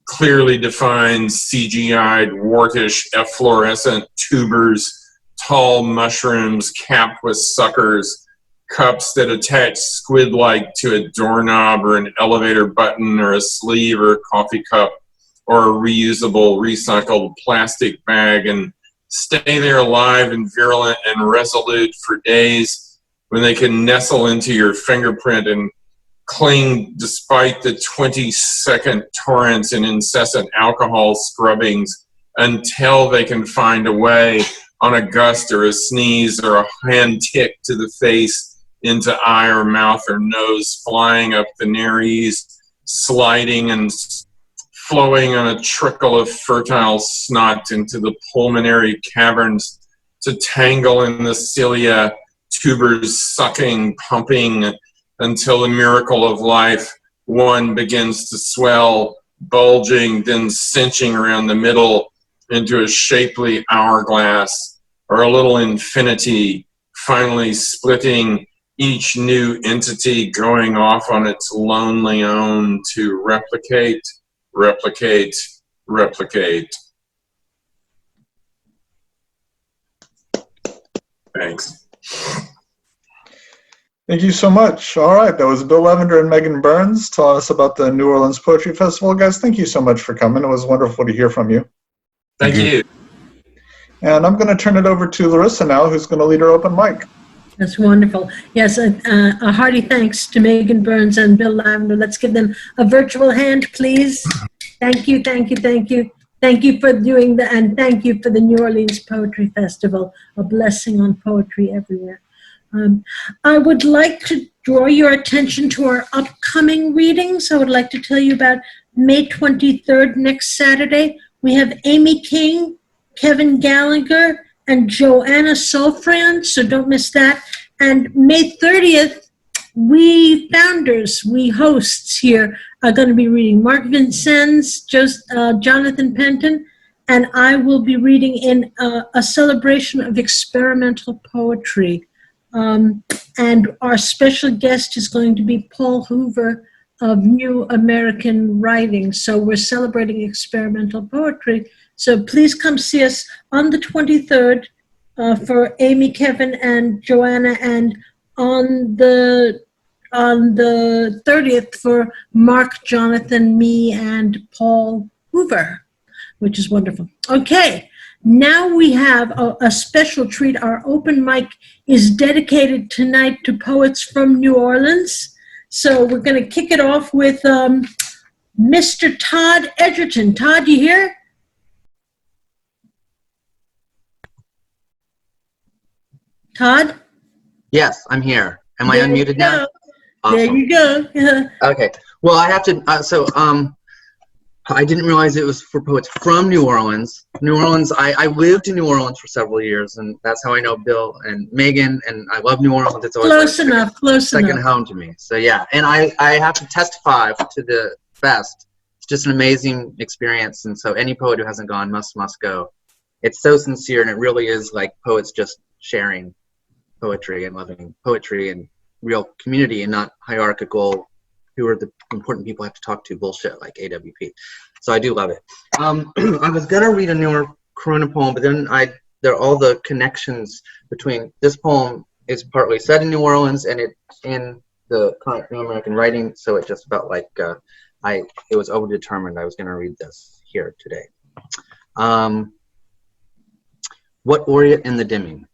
clearly defined CGI'd wartish efflorescent tubers, tall mushrooms capped with suckers, cups that attach squid-like to a doorknob or an elevator button or a sleeve or a coffee cup or a reusable recycled plastic bag, and stay there alive and virulent and resolute for days when they can nestle into your fingerprint and cling despite the 20-second torrents and incessant alcohol scrubbings until they can find a way on a gust or a sneeze or a hand tick to the face into eye or mouth or nose, flying up the nares, sliding and flowing on a trickle of fertile snot into the pulmonary caverns to tangle in the cilia, tubers sucking, pumping, until the miracle of life, one begins to swell, bulging, then cinching around the middle into a shapely hourglass or a little infinity, finally splitting, each new entity going off on its lonely own to replicate, replicate, replicate. Thanks. Thank you so much. All right, that was Bill Lavender and Megan Burns telling us about the New Orleans Poetry Festival. Guys, thank you so much for coming. It was wonderful to hear from you. Thank you. And I'm going to turn it over to Larissa now, who's going to lead our open mic. That's wonderful. Yes, a hearty thanks to Megan Burns and Bill Lavender. Let's give them a virtual hand, please. Thank you, thank you, thank you. Thank you for doing that, and thank you for the New Orleans Poetry Festival, a blessing on poetry everywhere. I would like to draw your attention to our upcoming readings. I would like to tell you about May 23rd, next Saturday. We have Amy King, Kevin Gallagher, and Joanna Solfran, so don't miss that. And May 30th, we founders, we hosts here are going to be reading Mark Vincenne's, Jonathan Penton, and I will be reading in a celebration of experimental poetry. And our special guest is going to be Paul Hoover of New American Writing. So we're celebrating experimental poetry. So please come see us on the 23rd for Amy, Kevin, and Joanna. And on the on the 30th for Mark, Jonathan, me, and Paul Hoover, which is wonderful. Okay, now we have a special treat. Our open mic is dedicated tonight to poets from New Orleans. So we're going to kick it off with Mr. Todd Edgerton. Todd, you here? Todd? Yes, I'm here. Am I There you unmuted now? go. Awesome. There you go. Okay. Well, I have to. I didn't realize it was for poets from New Orleans. New Orleans. I lived in New Orleans for several years, and that's how I know Bill and Megan. And I love New Orleans. It's always Close enough. Close second enough. home to me. So yeah, and I have to testify to the fest. It's just an amazing experience, and so any poet who hasn't gone must go. It's so sincere, and it really is like poets just sharing poetry and loving poetry and real community, and not hierarchical, who are the important people I have to talk to bullshit like AWP. So I do love it. I was gonna read a newer Corona poem, but then there are all the connections between this poem is partly set in New Orleans and it's in the current New American writing, so it just felt like it was overdetermined. I was gonna read this here today. What Orient in the Dimming?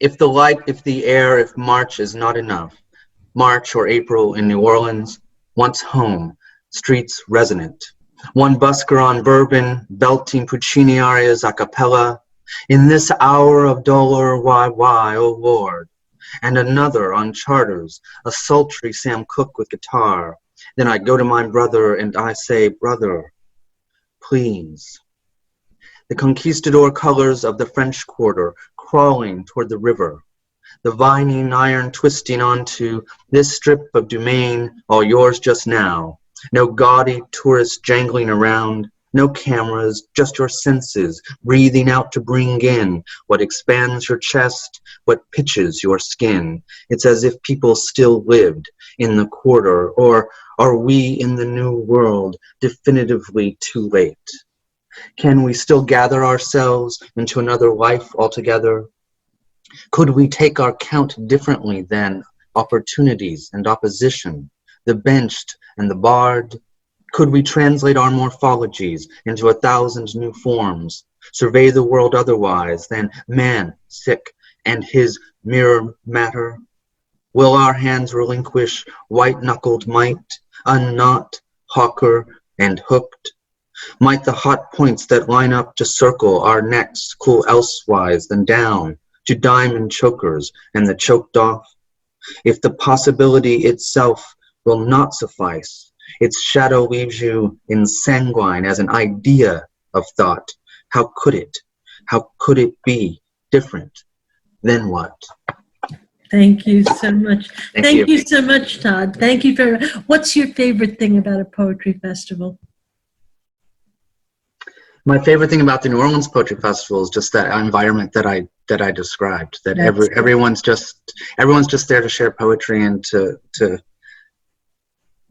If the light, if the air, if March is not enough, March or April in New Orleans, once home, streets resonant. One busker on bourbon, belting Puccini arias a cappella, in this hour of dolor, why, oh Lord. And another on charters, a sultry Sam Cooke with guitar. Then I go to my brother and I say, brother, please. The conquistador colors of the French Quarter crawling toward the river, the vining iron twisting onto this strip of domain, all yours just now. No gaudy tourists jangling around, no cameras, just your senses breathing out to bring in what expands your chest, what pitches your skin. It's as if people still lived in the quarter, or are we in the new world definitively too late? Can we still gather ourselves into another life altogether? Could we take our count differently than opportunities and opposition, the benched and the barred? Could we translate our morphologies into 1,000 new forms, survey the world otherwise than man sick and his mirror matter? Will our hands relinquish white-knuckled might, unknot, hawker, and hooked? Might the hot points that line up to circle our necks cool elsewise than down to diamond chokers and the choked off? If the possibility itself will not suffice, its shadow leaves you ensanguined as an idea of thought. How could it? How could it be different? Then what? Thank you so much. Thank you so much, Todd. Thank you very much. What's your favorite thing about a poetry festival? My favorite thing about the New Orleans Poetry Festival is just that environment that I described. That everyone's just there to share poetry and to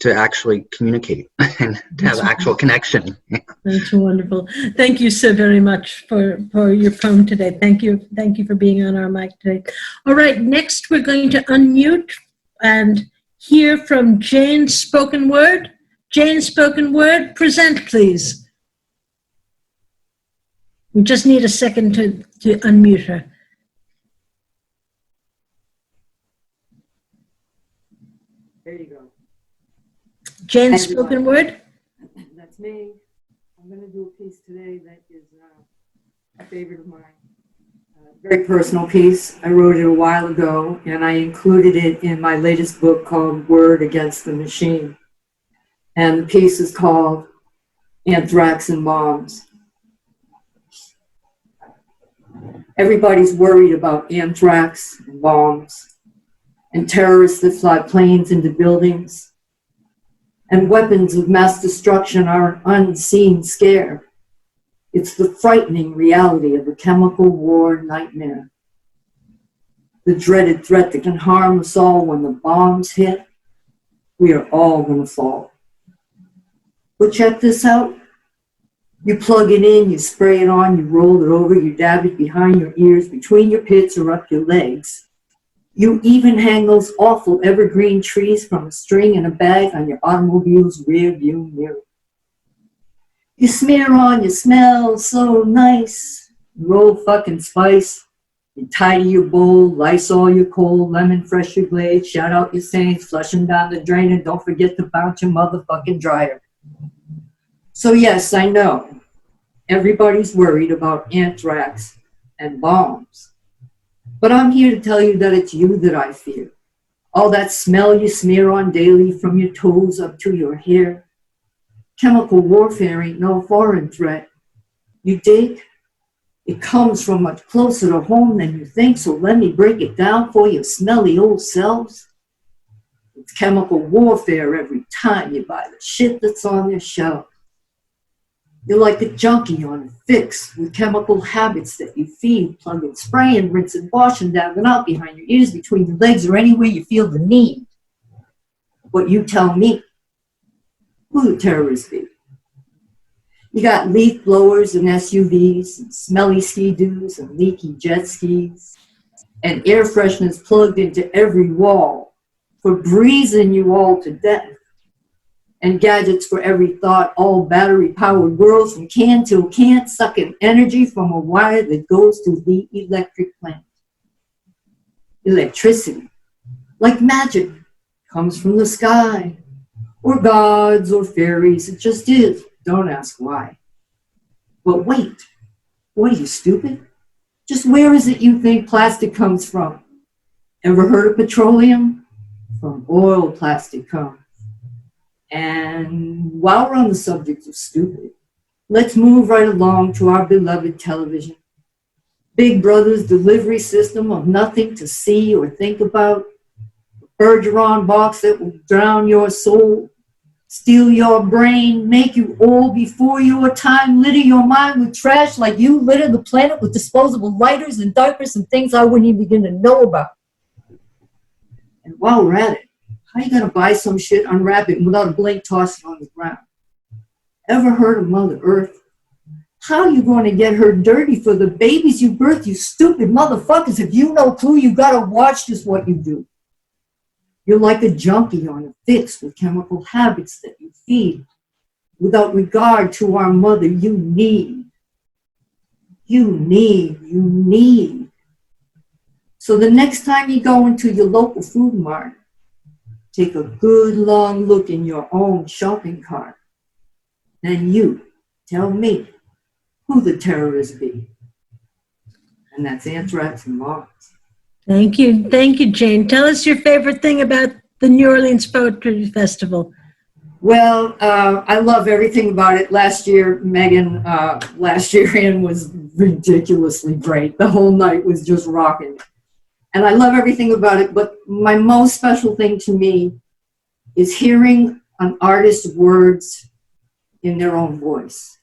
actually communicate and to have actual connection. That's wonderful. Thank you so very much for your poem today. Thank you for being on our mic today. All right, next we're going to unmute and hear from Jane Spoken Word. Jane Spoken Word, present please. We just need a second to unmute her. There you go. Jane Spoken Word? That's me. I'm going to do a piece today that is a favorite of mine. Very personal piece. I wrote it a while ago, and I included it in my latest book called Word Against the Machine. And the piece is called Anthrax and Bombs. Everybody's worried about anthrax and bombs and terrorists that fly planes into buildings. And weapons of mass destruction are an unseen scare. It's the frightening reality of a chemical war nightmare. The dreaded threat that can harm us all when the bombs hit. We are all going to fall. But check this out. You plug it in, you spray it on, you roll it over, you dab it behind your ears, between your pits or up your legs. You even hang those awful evergreen trees from a string in a bag on your automobile's rear view mirror. You smear on, you smell so nice. You Old Fucking Spice. You tidy your bowl, Lysol your cold, lemon fresh your blade, shout out your saints, flush them down the drain, and don't forget to bounce your motherfucking dryer. So yes, I know, everybody's worried about anthrax and bombs. But I'm here to tell you that it's you that I fear. All that smell you smear on daily from your toes up to your hair. Chemical warfare ain't no foreign threat. You dig? It comes from much closer to home than you think, so let me break it down for you smelly old selves. It's chemical warfare every time you buy the shit that's on their shelf. You're like a junkie on a fix with chemical habits that you feed, plug and spray and rinse and wash and down and out behind your ears, between your legs, or anywhere you feel the need. But you tell me, who the terrorists be? You got leaf blowers and SUVs and smelly ski-doos and leaky jet skis and air fresheners plugged into every wall for breezing you all to death, and gadgets for every thought, all battery-powered worlds from can to can't, sucking energy from a wire that goes to the electric plant. Electricity, like magic, comes from the sky, or gods or fairies. It just is. Don't ask why. But wait, what are you, stupid? Just where is it you think plastic comes from? Ever heard of petroleum? From oil plastic comes. And while we're on the subject of stupid, let's move right along to our beloved television. Big Brother's delivery system of nothing to see or think about. A Bergeron box that will drown your soul, steal your brain, make you old before your time, litter your mind with trash like you litter the planet with disposable lighters and diapers and things I wouldn't even begin to know about. And while we're at it, how you gonna buy some shit, unwrap it, and without a blink toss it on the ground? Ever heard of Mother Earth? How you gonna get her dirty for the babies you birthed, you stupid motherfuckers? If you no clue, you gotta watch just what you do. You're like a junkie on a fix with chemical habits that you feed without regard to our mother. You need. So the next time you go into your local food mart, take a good long look in your own shopping cart. Then you tell me who the terrorists be. And that's anthrax and bombs. Thank you, Jane. Tell us your favorite thing about the New Orleans Poetry Festival. Well, I love everything about it. Last year, Megan, last year in was ridiculously great. The whole night was just rocking. And I love everything about it, but my most special thing to me is hearing an artist's words in their own voice.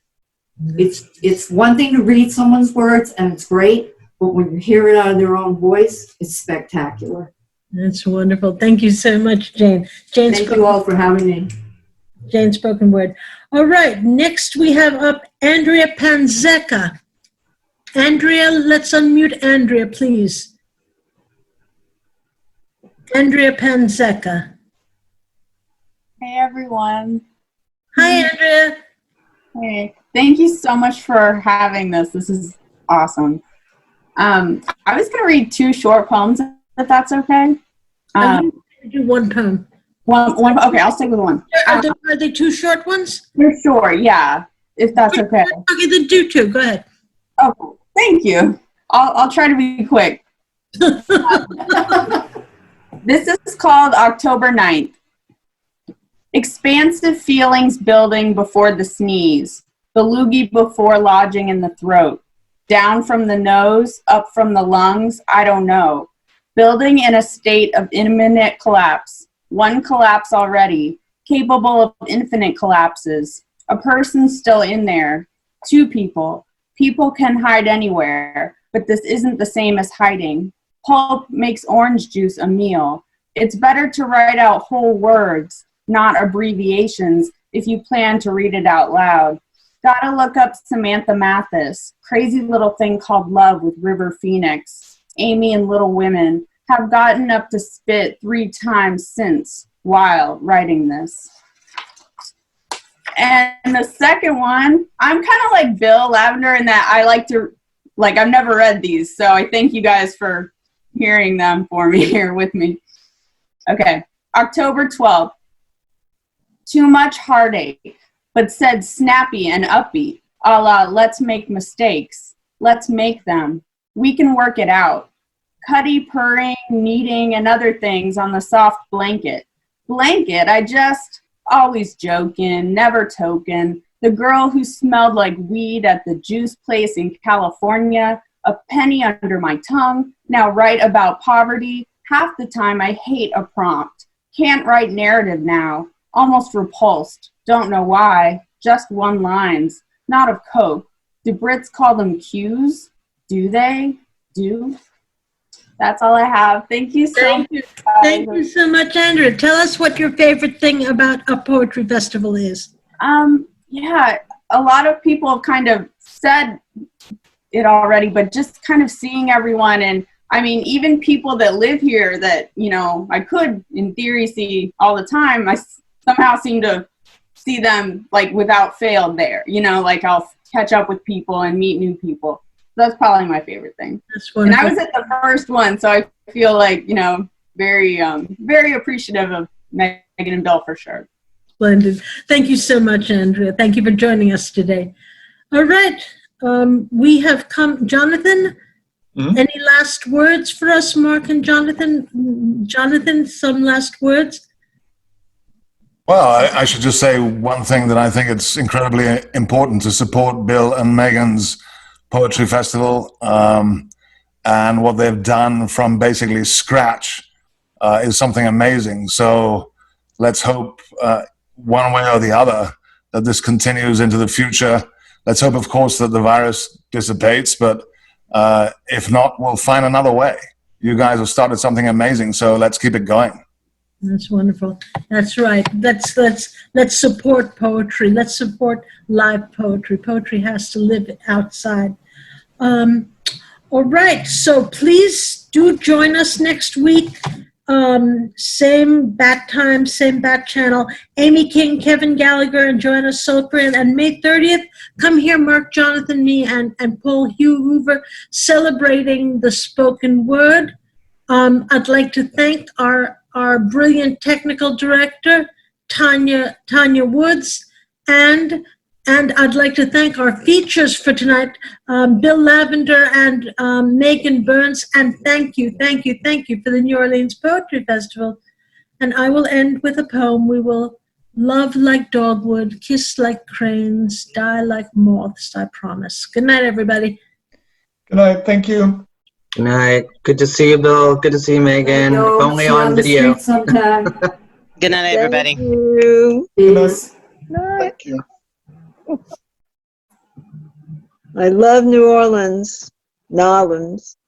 It's one thing to read someone's words, and it's great, but when you hear it out of their own voice, it's spectacular. That's wonderful. Thank you so much, Jane. Thank you all for having me. Jane spoken word. All right, next we have up Andrea Panzeca. Andrea, let's unmute Andrea, please. Andrea Panzeca. Hey, everyone. Hi, Andrea. Hey, thank you so much for having this. This is awesome. I was going to read 2 short poems, if that's okay. I'm going to do one poem. One. Okay, I'll stick with one. Are they 2 short ones? For sure, yeah, if that's okay. Okay, then do 2. Go ahead. Okay, thank you. I'll try to be quick. This is called October 9th. Expansive feelings building before the sneeze, the loogie before lodging in the throat, down from the nose, up from the lungs, I don't know. Building in a state of imminent collapse, one collapse already, capable of infinite collapses, a person still in there, 2 people. People can hide anywhere, but this isn't the same as hiding. Pulp makes orange juice a meal. It's better to write out whole words, not abbreviations, if you plan to read it out loud. Gotta look up Samantha Mathis, crazy little thing called love with River Phoenix, Amy and Little Women, Have gotten up to spit 3 times since while writing this. And the second one, I'm kind of like Bill Lavender in that I like to, I've never read these, so I thank you guys for hearing them for me here with me. Okay, October 12th. Too much heartache, but said snappy and upbeat, a la let's make mistakes. Let's make them. We can work it out. Cuddy purring, kneading, and other things on the soft blanket. I just... always joking, never token. The girl who smelled like weed at the juice place in California, a penny under my tongue, now write about poverty. Half the time I hate a prompt. Can't write narrative now. Almost repulsed. Don't know why. Just one lines. Not of coke. Do Brits call them cues? Do they? Do? That's all I have. Thank you so much. Thank you so much, Andrea. Tell us what your favorite thing about a poetry festival is. Yeah, a lot of people have kind of said it already, but just kind of seeing everyone, and I mean, even people that live here that, you know, I could in theory see all the time, I somehow seem to see them like without fail there, you know, like I'll catch up with people and meet new people. That's probably my favorite thing. That's wonderful. And I was at the first one, so I feel like, you know, very appreciative of Megan and Bill for sure. Splendid. Thank you so much, Andrea. Thank you for joining us today. All right. We have come, Jonathan, any last words for us, Mark and Jonathan? Jonathan, some last words? Well, I should just say one thing, that I think it's incredibly important to support Bill and Megan's Poetry Festival, and what they've done from basically scratch is something amazing. So let's hope one way or the other that this continues into the future. Let's hope, of course, that the virus dissipates, but if not, we'll find another way. You guys have started something amazing, so let's keep it going. That's wonderful. That's right. Let's support poetry. Let's support live poetry. Poetry has to live outside. All right. So please do join us next week. Same bat time, same bat channel. Amy King, Kevin Gallagher, and Joanna Solkran. And May 30th, come here, Mark, Jonathan, me, and Paul Hugh Hoover, celebrating the spoken word. I'd like to thank our brilliant technical director, Tanya Woods, and I'd like to thank our features for tonight, Bill Lavender and Megan Burns, and thank you for the New Orleans Poetry Festival. And I will end with a poem. We will love like dogwood, kiss like cranes, die like moths, I promise. Good night, everybody. Good night. Thank you. Good night. Good to see you, Bill. Good to see you, Megan. If only See you on the video. street sometime. Good night, everybody. Thank you. Peace. Thank you. I love New Orleans. Nolans.